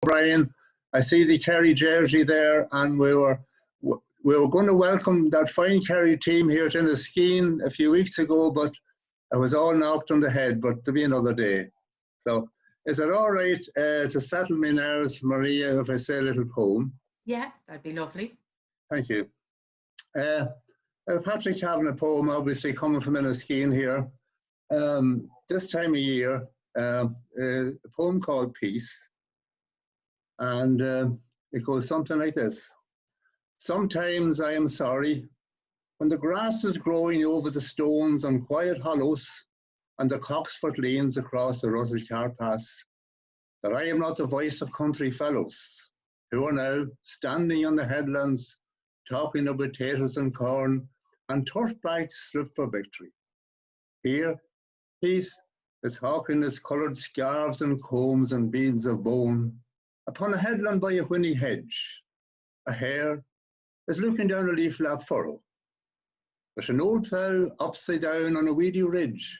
Brian. I see the Kerry jersey there, and we were going to welcome that fine Kerry team here to Enniskeane a few weeks ago, but it was all knocked on the head. But to be another day. So, is it all right to settle me nerves, Maria, if I say a little poem? Yeah, that'd be lovely. Thank you. Patrick Kavanagh poem, obviously coming from Enniskeane here. This time of year, a poem called Peace. And it goes something like this. Sometimes I am sorry when the grass is growing over the stones on quiet hollows and the cocksfoot leans across the rutted cart paths, that I am not the voice of country fellows who are now standing on the headlands talking of potatoes and corn and turf-backs slip for victory. Here, peace is hawking its coloured scarves and combs and beads of bone. Upon a headland by a whinny hedge, a hare is looking down a leaf-lap furrow. There's an old plough upside down on a weedy ridge,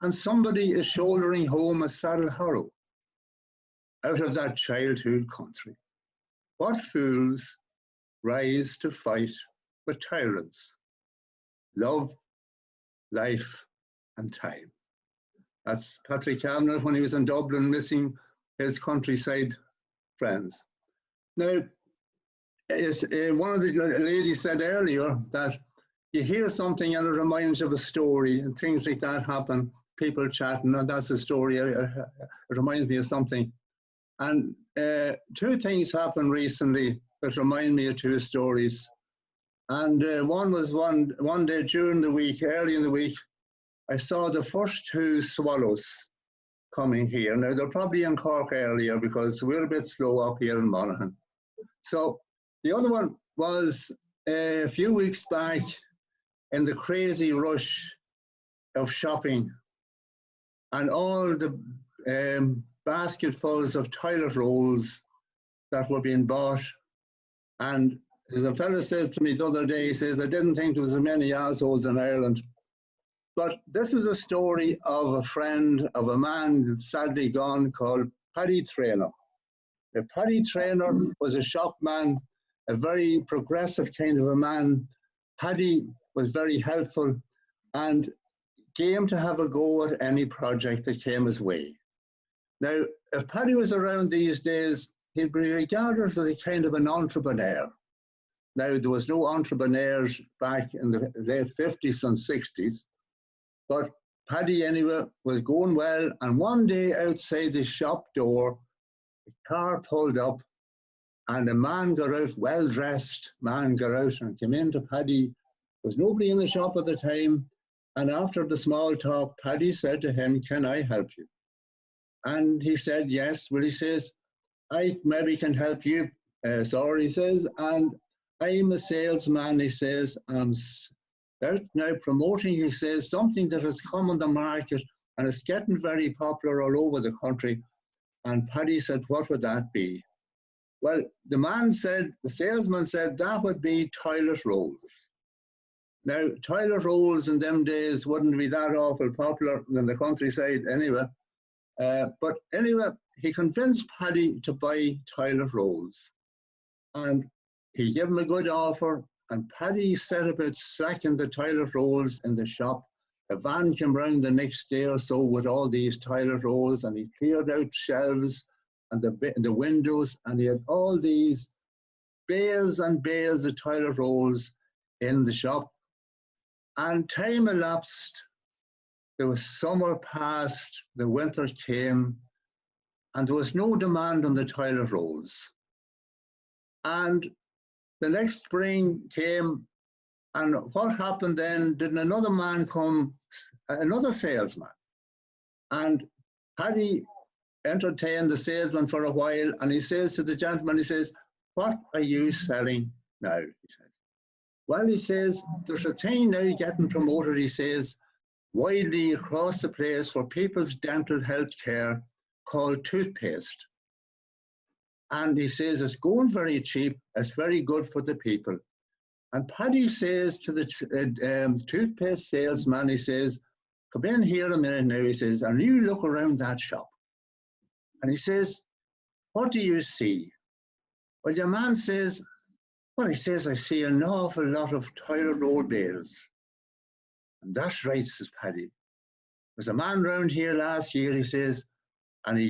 and somebody is shouldering home a saddle harrow. Out of that childhood country, what fools rise to fight with tyrants? Love, life, and time. That's Patrick Kavanagh when he was in Dublin missing his countryside friends. Now, one of the ladies said earlier that you hear something and it reminds you of a story, and things like that happen, people chatting, and that's a story, it reminds me of something. And two things happened recently that remind me of two stories. And one was one day during the week, early in the week, I saw the first two swallows coming here. Now, they're probably in Cork earlier because we're a bit slow up here in Monaghan. So the other one was a few weeks back in the crazy rush of shopping and all the basketfuls of toilet rolls that were being bought. And as a fellow said to me the other day, he says, I didn't think there was as many assholes in Ireland. But this is a story of a friend of a man sadly gone called Paddy Traynor. Paddy Traynor was a shopman, a very progressive kind of a man. Paddy was very helpful and game to have a go at any project that came his way. Now, if Paddy was around these days, he'd be regarded as a kind of an entrepreneur. Now, there was no entrepreneurs back in the late 50s and 60s. But Paddy, anyway, was going well, and one day outside the shop door, the car pulled up, and a man got out, well-dressed man got out and came in to Paddy. There was nobody in the shop at the time, and after the small talk, Paddy said to him, can I help you? And he said, yes. Well, he says, I maybe can help you, sir, he says, and I'm a salesman, he says, I'm out now promoting, he says, something that has come on the market and it's getting very popular all over the country. And Paddy said, what would that be? Well, the salesman said, that would be toilet rolls. Now, toilet rolls in them days wouldn't be that awful popular in the countryside anyway. But anyway, he convinced Paddy to buy toilet rolls. And he gave him a good offer. And Paddy set about sacking the toilet rolls in the shop. A van came round the next day or so with all these toilet rolls, and he cleared out shelves and the windows, and he had all these bales and bales of toilet rolls in the shop. And time elapsed. There was summer passed, the winter came, and there was no demand on the toilet rolls. And the next spring came, and what happened then, did another man come, another salesman. And Paddy entertained the salesman for a while, and he says to the gentleman, he says, what are you selling now? He says. Well, he says, there's a thing now getting promoted, he says, widely across the place for people's dental health care called toothpaste. And he says, it's going very cheap, it's very good for the people. And Paddy says to the toothpaste salesman, he says, come in here a minute now, he says, and you look around that shop. And he says, what do you see? Well, your man says, well, he says, I see an awful lot of toilet roll bales. And that's right, says Paddy. There's a man round here last year, he says, and he